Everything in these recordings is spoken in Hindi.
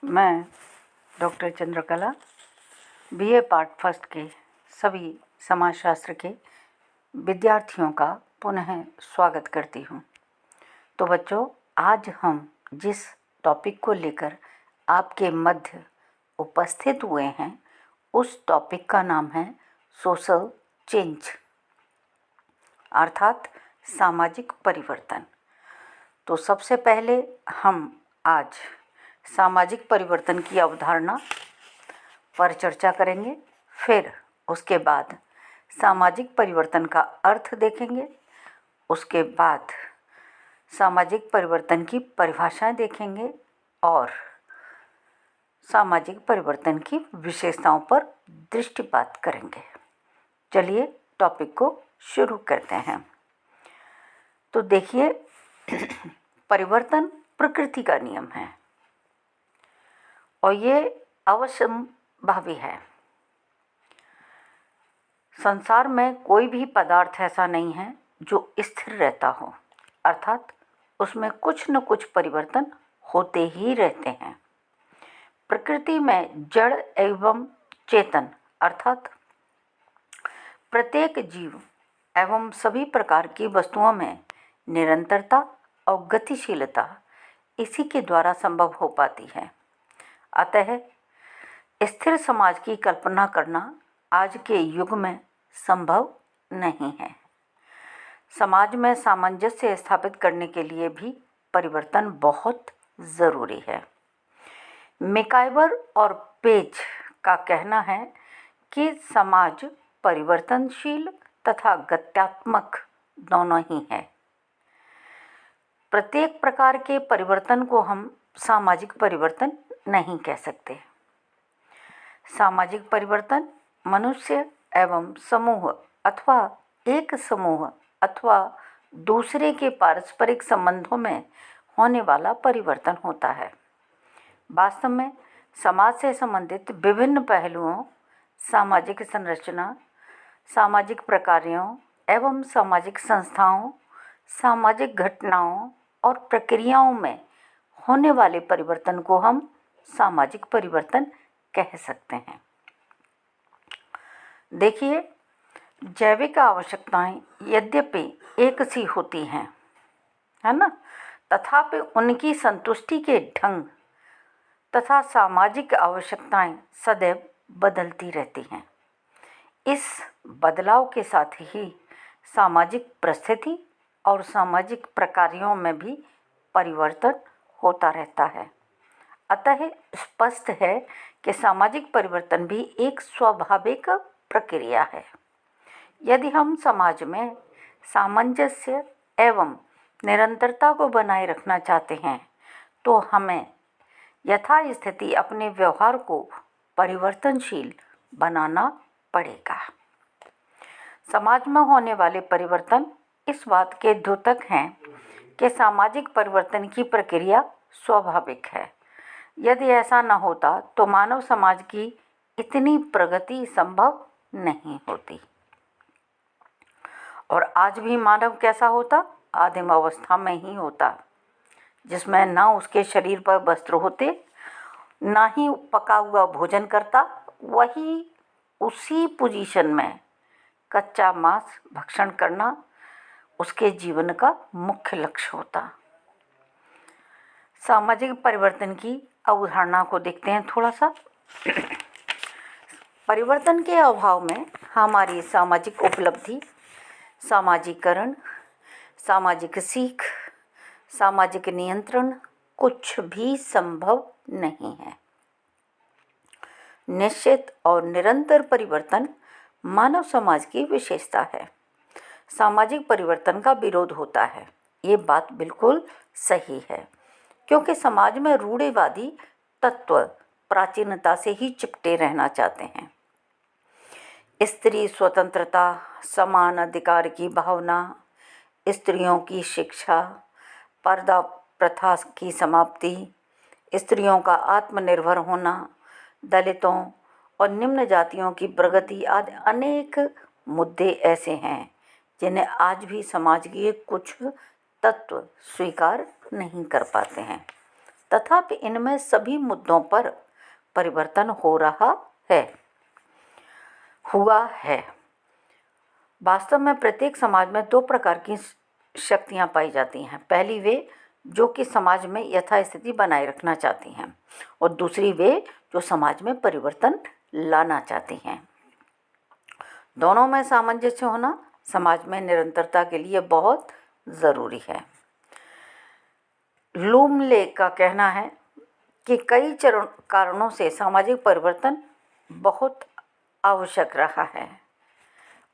मैं doctor Chandrakala BA part first के सभी समाजशास्त्र के विद्यार्थियों का पुनः स्वागत करती हूँ। तो बच्चों, आज हम जिस टॉपिक को लेकर आपके मध्य उपस्थित हुए हैं उस टॉपिक का नाम है सोशल चेंज, अर्थात सामाजिक परिवर्तन। तो सबसे पहले हम आज सामाजिक परिवर्तन की अवधारणा पर चर्चा करेंगे, फिर उसके बाद सामाजिक परिवर्तन का अर्थ देखेंगे, उसके बाद सामाजिक परिवर्तन की परिभाषाएं देखेंगे और सामाजिक परिवर्तन की विशेषताओं पर दृष्टिपात करेंगे। चलिए टॉपिक को शुरू करते हैं। तो देखिए, परिवर्तन प्रकृति का नियम है और ये अवश्यंभावी है। संसार में कोई भी पदार्थ ऐसा नहीं है जो स्थिर रहता हो, अर्थात उसमें कुछ न कुछ परिवर्तन होते ही रहते हैं। प्रकृति में जड़ एवं चेतन अर्थात प्रत्येक जीव एवं सभी प्रकार की वस्तुओं में निरंतरता और गतिशीलता इसी के द्वारा संभव हो पाती है। अतः स्थिर समाज की कल्पना करना आज के युग में संभव नहीं है। समाज में सामंजस्य स्थापित करने के लिए भी परिवर्तन बहुत ज़रूरी है। मैकइवर और पेज का कहना है कि समाज परिवर्तनशील तथा गत्यात्मक दोनों ही है। प्रत्येक प्रकार के परिवर्तन को हम सामाजिक परिवर्तन नहीं कह सकते। सामाजिक परिवर्तन मनुष्य एवं समूह अथवा एक समूह अथवा दूसरे के पारस्परिक संबंधों में होने वाला परिवर्तन होता है। वास्तव में समाज से संबंधित विभिन्न पहलुओं, सामाजिक संरचना, सामाजिक प्रक्रियाओं एवं सामाजिक संस्थाओं, सामाजिक घटनाओं और प्रक्रियाओं में होने वाले परिवर्तन को हम सामाजिक परिवर्तन कह सकते हैं। देखिए, जैविक आवश्यकताएं यद्यपि एक सी होती हैं, है ना, तथापि उनकी संतुष्टि के ढंग तथा सामाजिक आवश्यकताएं सदैव बदलती रहती हैं। इस बदलाव के साथ ही सामाजिक परिस्थिति और सामाजिक प्रक्रियाओं में भी परिवर्तन होता रहता है। अतः स्पष्ट है कि सामाजिक परिवर्तन भी एक स्वाभाविक प्रक्रिया है। यदि हम समाज में सामंजस्य एवं निरंतरता को बनाए रखना चाहते हैं तो हमें यथास्थिति अपने व्यवहार को परिवर्तनशील बनाना पड़ेगा। समाज में होने वाले परिवर्तन इस बात के द्योतक हैं कि सामाजिक परिवर्तन की प्रक्रिया स्वाभाविक है। यदि ऐसा न होता तो मानव समाज की इतनी प्रगति संभव नहीं होती। और आज भी मानव कैसा होता? आदिम अवस्था में ही होता, जिसमें ना उसके शरीर पर वस्त्र होते, ना ही पका हुआ भोजन करता, वही उसी पोजीशन में कच्चा मांस भक्षण करना उसके जीवन का मुख्य लक्ष्य होता। सामाजिक परिवर्तन की अवधारणा को देखते हैं थोड़ा सा। परिवर्तन के अभाव में हमारी सामाजिक उपलब्धि, सामाजिकरण, सामाजिक सीख, सामाजिक नियंत्रण कुछ भी संभव नहीं है। निश्चित और निरंतर परिवर्तन मानव समाज की विशेषता है। सामाजिक परिवर्तन का विरोध होता है, ये बात बिल्कुल सही है, क्योंकि समाज में रूढ़िवादी तत्व प्राचीनता से ही चिपटे रहना चाहते हैं। स्त्री स्वतंत्रता, समान अधिकार की भावना, स्त्रियों की शिक्षा, पर्दा प्रथा की समाप्ति, स्त्रियों का आत्मनिर्भर होना, दलितों और निम्न जातियों की प्रगति आदि अनेक मुद्दे ऐसे हैं जिन्हें आज भी समाज के कुछ तत्व स्वीकार नहीं कर पाते हैं। तथापि इनमें सभी मुद्दों पर परिवर्तन हुआ है। वास्तव में प्रत्येक समाज में दो प्रकार की शक्तियाँ पाई जाती हैं। पहली वे जो कि समाज में यथास्थिति बनाए रखना चाहती हैं, और दूसरी वे जो समाज में परिवर्तन लाना चाहती हैं। दोनों में सामंजस्य होना समाज में निरंतरता के लिए बहुत ज़रूरी है। लूमले का कहना है कि कई कारणों से सामाजिक परिवर्तन बहुत आवश्यक रहा है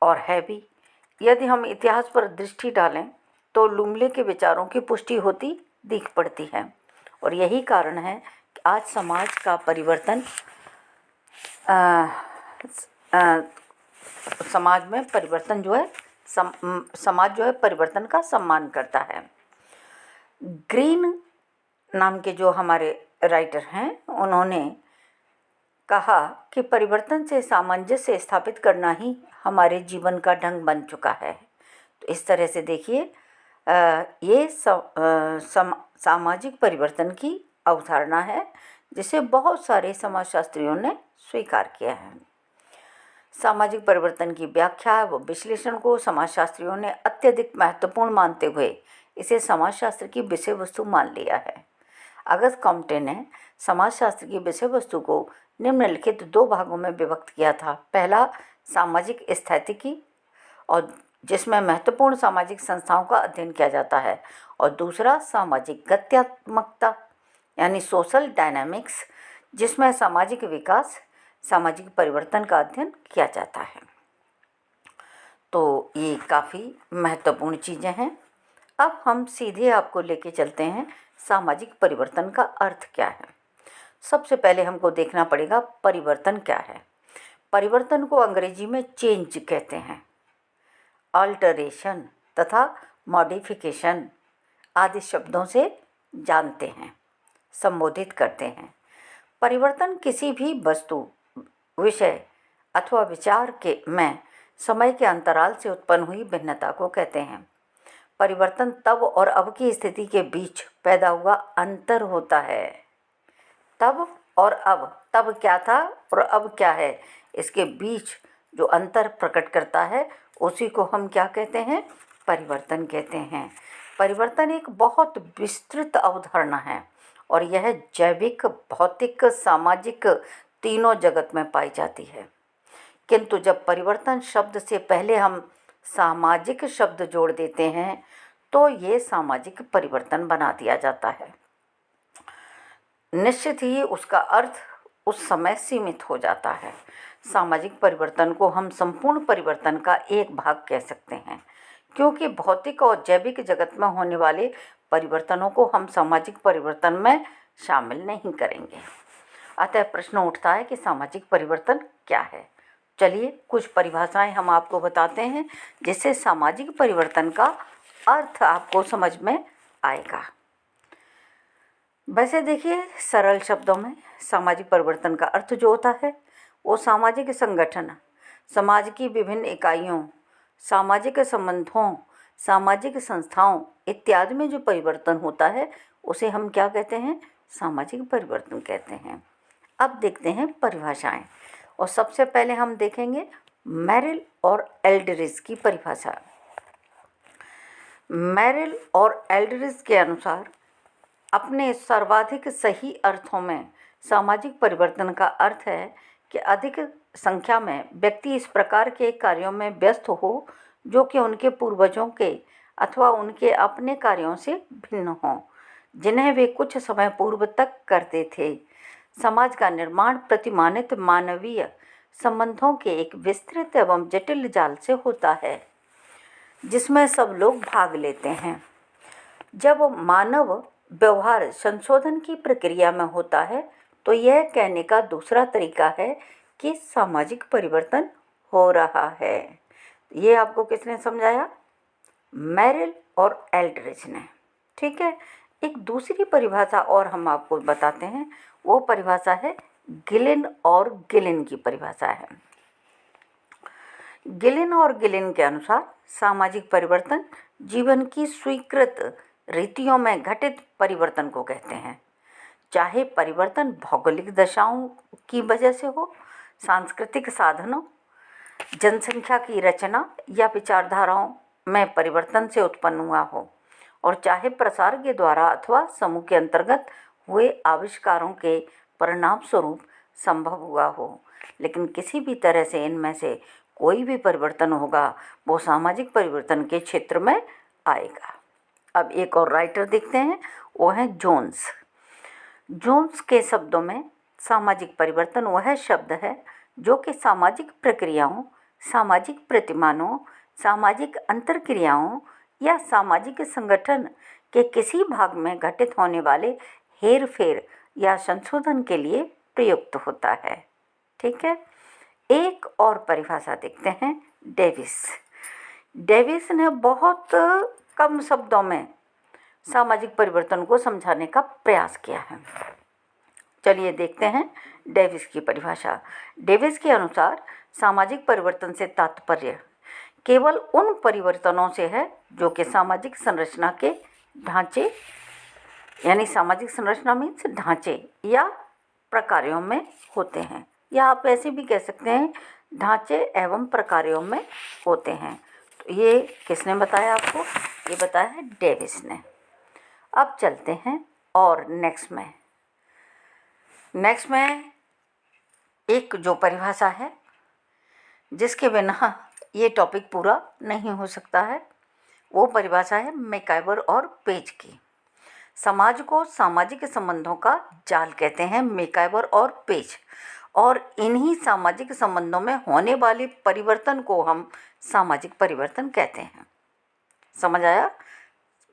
और है भी। यदि हम इतिहास पर दृष्टि डालें तो लूमले के विचारों की पुष्टि होती दिख पड़ती है, और यही कारण है कि आज समाज का परिवर्तन समाज में परिवर्तन जो है समाज जो है परिवर्तन का सम्मान करता है। ग्रीन नाम के जो हमारे राइटर हैं, उन्होंने कहा कि परिवर्तन से सामंजस्य स्थापित करना ही हमारे जीवन का ढंग बन चुका है। तो इस तरह से देखिए, ये सामाजिक परिवर्तन की अवधारणा है जिसे बहुत सारे समाजशास्त्रियों ने स्वीकार किया है। सामाजिक परिवर्तन की व्याख्या व विश्लेषण को समाजशास्त्रियों ने अत्यधिक महत्वपूर्ण मानते हुए इसे समाजशास्त्र की विषय वस्तु मान लिया है। अगस्त कॉम्टे ने समाजशास्त्र की विषय वस्तु को निम्नलिखित दो भागों में विभक्त किया था। पहला सामाजिक स्थितिकी, और जिसमें महत्वपूर्ण सामाजिक संस्थाओं का अध्ययन किया जाता है, और दूसरा सामाजिक गत्यात्मकता यानी सोशल डायनामिक्स, जिसमें सामाजिक विकास सामाजिक परिवर्तन का अध्ययन किया जाता है। तो ये काफ़ी महत्वपूर्ण चीज़ें हैं। अब हम सीधे आपको लेके चलते हैं सामाजिक परिवर्तन का अर्थ क्या है। सबसे पहले हमको देखना पड़ेगा परिवर्तन क्या है। परिवर्तन को अंग्रेजी में चेंज कहते हैं। अल्टरेशन तथा मॉडिफिकेशन आदि शब्दों से जानते हैं, संबोधित करते हैं। परिवर्तन किसी भी वस्तु, विषय अथवा विचार में समय के अंतराल से उत्पन्न हुई भिन्नता को कहते हैं। परिवर्तन तब और अब की स्थिति के बीच पैदा हुआ अंतर होता है। तब और अब, तब क्या था और अब क्या है, इसके बीच जो अंतर प्रकट करता है उसी को हम क्या कहते हैं, परिवर्तन कहते हैं। परिवर्तन एक बहुत विस्तृत अवधारणा है और यह जैविक, भौतिक, सामाजिक तीनों जगत में पाई जाती है। किंतु जब परिवर्तन शब्द से पहले हम सामाजिक शब्द जोड़ देते हैं तो ये सामाजिक परिवर्तन बना दिया जाता है। निश्चित ही उसका अर्थ उस समय सीमित हो जाता है। सामाजिक परिवर्तन को हम संपूर्ण परिवर्तन का एक भाग कह सकते हैं, क्योंकि भौतिक और जैविक जगत में होने वाले परिवर्तनों को हम सामाजिक परिवर्तन में शामिल नहीं करेंगे। अतः प्रश्न उठता है कि सामाजिक परिवर्तन क्या है। चलिए कुछ परिभाषाएं हम आपको बताते हैं जिससे सामाजिक परिवर्तन का अर्थ आपको समझ में आएगा। वैसे देखिए, सरल शब्दों में सामाजिक परिवर्तन का अर्थ जो होता है वो सामाजिक संगठन, समाज की विभिन्न इकाइयों, सामाजिक संबंधों, सामाजिक संस्थाओं इत्यादि में जो परिवर्तन होता है उसे हम क्या कहते हैं, सामाजिक परिवर्तन कहते हैं। अब देखते हैं परिभाषाएं, और सबसे पहले हम देखेंगे मेरिल और एल्डरिज की परिभाषा। मेरिल और एल्डरिज के अनुसार अपने सर्वाधिक सही अर्थों में सामाजिक परिवर्तन का अर्थ है कि अधिक संख्या में व्यक्ति इस प्रकार के कार्यों में व्यस्त हो जो कि उनके पूर्वजों के अथवा उनके अपने कार्यों से भिन्न हों, जिन्हें वे कुछ समय पूर्व तक करते थे। समाज का निर्माण प्रतिमानित मानवीय संबंधों के एक विस्तृत एवं जटिल जाल से होता है जिसमें सब लोग भाग लेते हैं। जब मानव व्यवहार संशोधन की प्रक्रिया में होता है तो यह कहने का दूसरा तरीका है कि सामाजिक परिवर्तन हो रहा है। ये आपको किसने समझाया, मेरिल और एल्डरिज ने। ठीक है, एक दूसरी परिभाषा और हम आपको बताते हैं, वो परिभाषा है गिलिन और गिलिन की परिभाषा है। गिलिन और गिलिन के अनुसार सामाजिक परिवर्तन जीवन की स्वीकृत रीतियों में घटित परिवर्तन को कहते हैं। चाहे परिवर्तन भौगोलिक दशाओं की वजह से हो, सांस्कृतिक साधनों, जनसंख्या की रचना या विचारधाराओं में परिवर्तन से उत्पन्न हुआ हो, और चाहे प्रसार के द्वारा अथवा समूह के अंतर्गत हुए आविष्कारों के परिणाम स्वरूप संभव हुआ हो। लेकिन किसी भी तरह से इनमें से कोई भी परिवर्तन होगा वो सामाजिक परिवर्तन के क्षेत्र में आएगा। अब एक और राइटर देखते हैं, वो है जोन्स। जोन्स के शब्दों में सामाजिक परिवर्तन वह शब्द है जो कि सामाजिक प्रक्रियाओं, सामाजिक प्रतिमानों, सामाजिक अंतरक्रियाओं या सामाजिक संगठन के किसी भाग में घटित होने वाले हेर फेर या संशोधन के लिए प्रयुक्त होता है। ठीक है, एक और परिभाषा देखते हैं, डेविस। डेविस ने बहुत कम शब्दों में सामाजिक परिवर्तन को समझाने का प्रयास किया है। चलिए देखते हैं डेविस की परिभाषा। डेविस के अनुसार सामाजिक परिवर्तन से तात्पर्य केवल उन परिवर्तनों से है जो कि सामाजिक संरचना के ढांचे, यानी सामाजिक संरचना मीन्स ढांचे या प्रकारों में होते हैं, या आप ऐसे भी कह सकते हैं ढांचे एवं प्रकारों में होते हैं। तो ये किसने बताया आपको? ये बताया है डेविस ने। अब चलते हैं और नेक्स्ट में एक जो परिभाषा है जिसके बिना ये टॉपिक पूरा नहीं हो सकता है, वो परिभाषा है मैकाइवर और पेज की। समाज को सामाजिक संबंधों का जाल कहते हैं मैकाइवर और पेज, और इन्हीं सामाजिक संबंधों में होने वाले परिवर्तन को हम सामाजिक परिवर्तन कहते हैं। समझ आया?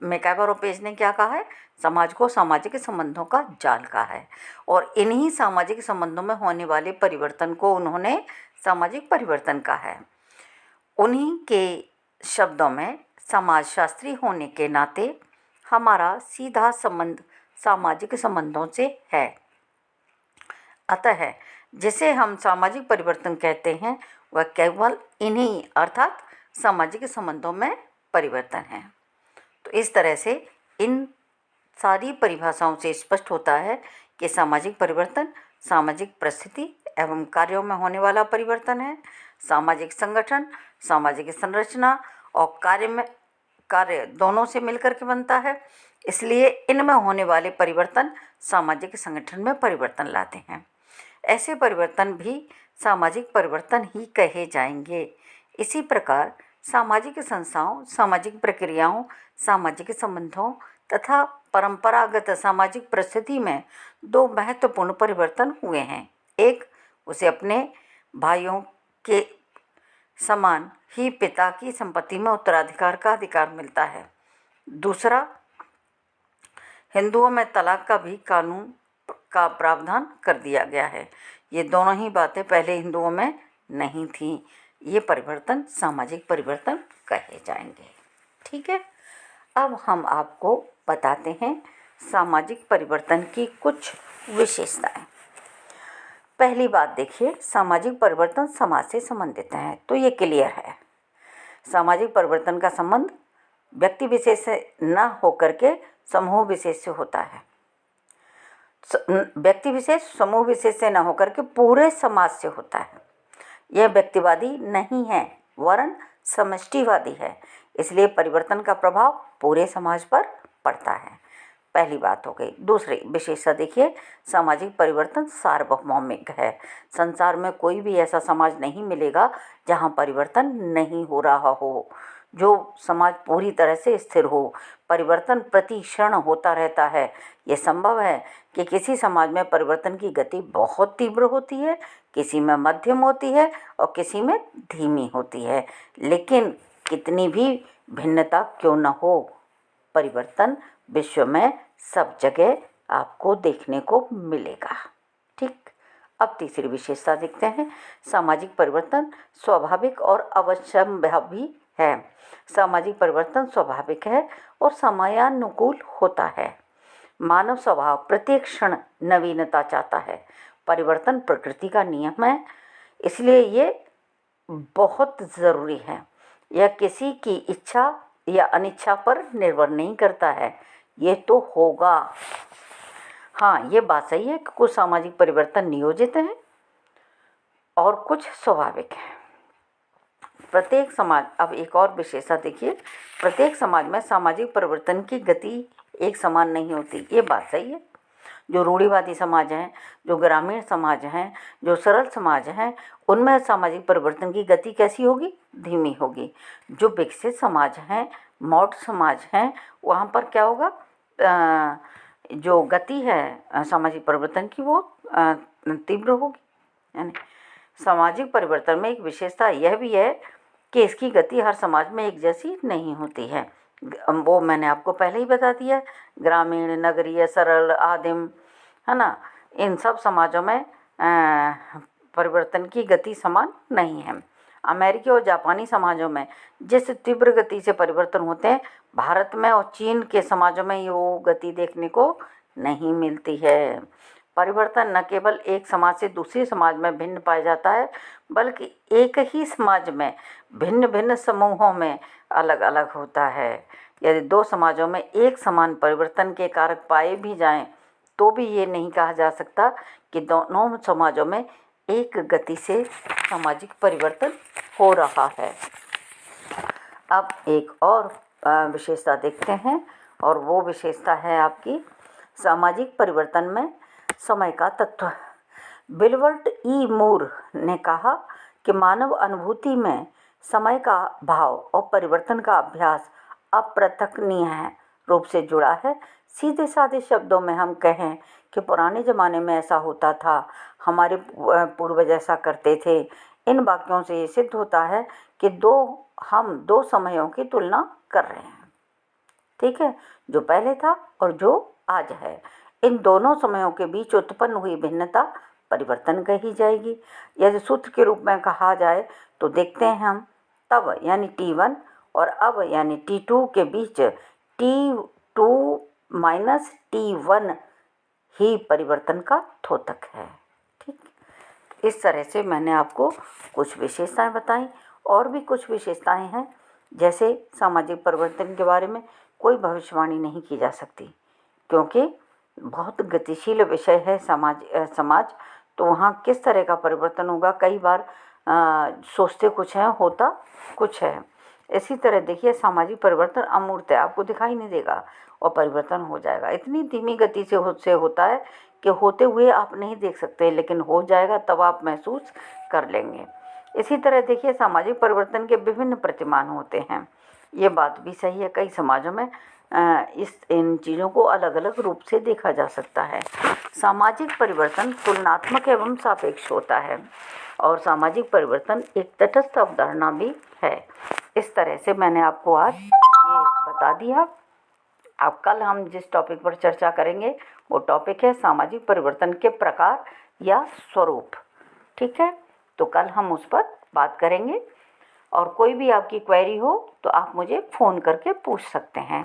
मैकाइवर और पेज ने क्या कहा है? समाज को सामाजिक संबंधों का जाल कहा है, और इन्हीं सामाजिक संबंधों में होने वाले परिवर्तन को उन्होंने सामाजिक परिवर्तन कहा है। उन्हीं के शब्दों में समाजशास्त्री होने के नाते हमारा सीधा संबंध सामाजिक संबंधों से है। अतः जिसे हम सामाजिक परिवर्तन कहते हैं वह केवल इन्हीं अर्थात सामाजिक संबंधों में परिवर्तन है। तो इस तरह से इन सारी परिभाषाओं से स्पष्ट होता है कि सामाजिक परिवर्तन सामाजिक परिस्थिति एवं कार्यों में होने वाला परिवर्तन है। सामाजिक संगठन, सामाजिक संरचना और कार्य दोनों से मिलकर के बनता है, इसलिए इनमें होने वाले परिवर्तन सामाजिक संगठन में परिवर्तन लाते हैं। ऐसे परिवर्तन भी सामाजिक परिवर्तन ही कहे जाएंगे। इसी प्रकार सामाजिक संस्थाओं, सामाजिक प्रक्रियाओं, सामाजिक संबंधों तथा परंपरागत सामाजिक परिस्थिति में दो महत्वपूर्ण परिवर्तन हुए हैं। एक, उसे अपने भाइयों के समान ही पिता की संपत्ति में उत्तराधिकार का अधिकार मिलता है। दूसरा, हिंदुओं में तलाक का भी कानून का प्रावधान कर दिया गया है। ये दोनों ही बातें पहले हिंदुओं में नहीं थीं। ये परिवर्तन सामाजिक परिवर्तन कहे जाएंगे। ठीक है, अब हम आपको बताते हैं सामाजिक परिवर्तन की कुछ विशेषताएं। पहली बात देखिए, सामाजिक परिवर्तन समाज से संबंधित है, तो ये क्लियर है। सामाजिक परिवर्तन का संबंध व्यक्ति विशेष से न होकर के समूह विशेष से होता है। व्यक्ति विशेष समूह विशेष से न होकर के पूरे समाज से होता है। यह व्यक्तिवादी नहीं है वरन समष्टिवादी है, इसलिए परिवर्तन का प्रभाव पूरे समाज पर पड़ता है। पहली बात हो गई। दूसरी विशेषता देखिए, सामाजिक परिवर्तन सार्वभौमिक है। संसार में कोई भी ऐसा समाज नहीं मिलेगा जहां परिवर्तन नहीं हो रहा हो, जो समाज पूरी तरह से स्थिर हो। परिवर्तन प्रति क्षण होता रहता है। ये संभव है कि किसी समाज में परिवर्तन की गति बहुत तीव्र होती है, किसी में मध्यम होती है और किसी में धीमी होती है, लेकिन कितनी भी भिन्नता क्यों न हो, परिवर्तन विश्व में सब जगह आपको देखने को मिलेगा। ठीक, अब तीसरी विशेषता देखते हैं। सामाजिक परिवर्तन स्वाभाविक और अवश्यंभावी है। सामाजिक परिवर्तन स्वाभाविक है और समयानुकूल होता है। मानव स्वभाव प्रत्येक क्षण नवीनता चाहता है। परिवर्तन प्रकृति का नियम है, इसलिए ये बहुत ज़रूरी है। यह किसी की इच्छा या अनिच्छा पर निर्भर नहीं करता है, ये तो होगा। हाँ, ये बात सही है कि कुछ सामाजिक परिवर्तन नियोजित हैं और कुछ स्वाभाविक हैं। प्रत्येक समाज, अब एक और विशेषता देखिए, प्रत्येक समाज में सामाजिक परिवर्तन की गति एक समान नहीं होती। ये बात सही है। जो रूढ़िवादी समाज हैं, जो ग्रामीण समाज हैं, जो सरल समाज हैं, उनमें सामाजिक परिवर्तन की गति कैसी होगी? धीमी होगी। जो विकसित समाज हैं, मॉडर्न समाज हैं, वहाँ पर क्या होगा? जो गति है सामाजिक परिवर्तन की वो तीव्र होगी। यानी सामाजिक परिवर्तन में एक विशेषता यह भी है कि इसकी गति हर समाज में एक जैसी नहीं होती है। वो मैंने आपको पहले ही बता दिया, ग्रामीण, नगरीय, सरल, आदिम, है ना, इन सब समाजों में परिवर्तन की गति समान नहीं है। अमेरिकी और जापानी समाजों में जिस तीव्र गति से परिवर्तन होते हैं, भारत में और चीन के समाजों में ये वो गति देखने को नहीं मिलती है। परिवर्तन न केवल एक समाज से दूसरे समाज में भिन्न पाया जाता है, बल्कि एक ही समाज में भिन्न भिन्न समूहों में अलग अलग होता है। यदि दो समाजों में एक समान परिवर्तन के कारक पाए भी जाएं, तो भी ये नहीं कहा जा सकता कि दोनों समाजों में एक गति से सामाजिक परिवर्तन हो रहा है। अब एक और विशेषता देखते हैं, और वो विशेषता है आपकी सामाजिक परिवर्तन में समय का तत्व। विल्बर्ट ई मूर ने कहा कि मानव अनुभूति में समय का भाव और परिवर्तन का अभ्यास अप्रत्यक्षणीय रूप से जुड़ा है। सीधे साधे शब्दों में हम कहें कि पुराने ज़माने में ऐसा होता था, हमारे पूर्वज ऐसा करते थे, इन वाक्यों से ये सिद्ध होता है कि हम दो समयों की तुलना कर रहे हैं। ठीक है, जो पहले था और जो आज है, इन दोनों समयों के बीच उत्पन्न हुई भिन्नता परिवर्तन कही जाएगी। यदि सूत्र के रूप में कहा जाए तो देखते हैं हम, तब यानी T1 और अब यानी T2 के बीच T2 माइनस T1 ही परिवर्तन का द्योतक है। ठीक, इस तरह से मैंने आपको कुछ विशेषताएं बताई। और भी कुछ विशेषताएं हैं, जैसे सामाजिक परिवर्तन के बारे में कोई भविष्यवाणी नहीं की जा सकती, क्योंकि बहुत गतिशील विषय है समाज, तो वहाँ किस तरह का परिवर्तन होगा, कई बार सोचते कुछ है, होता कुछ है। इसी तरह देखिए, सामाजिक परिवर्तन अमूर्त है, आपको दिखाई नहीं देगा और परिवर्तन हो जाएगा। इतनी धीमी गति से होता है कि होते हुए आप नहीं देख सकते, लेकिन हो जाएगा तब आप महसूस कर लेंगे। इसी तरह देखिए, सामाजिक परिवर्तन के विभिन्न प्रतिमान होते हैं। ये बात भी सही है, कई समाजों में इन चीज़ों को अलग अलग रूप से देखा जा सकता है। सामाजिक परिवर्तन तुलनात्मक एवं सापेक्ष होता है, और सामाजिक परिवर्तन एक तटस्थ अवधारणा भी है। इस तरह से मैंने आपको आज ये बता दिया। अब कल हम जिस टॉपिक पर चर्चा करेंगे वो टॉपिक है सामाजिक परिवर्तन के प्रकार या स्वरूप। ठीक है, तो कल हम उस पर बात करेंगे, और कोई भी आपकी क्वेरी हो तो आप मुझे फ़ोन करके पूछ सकते हैं।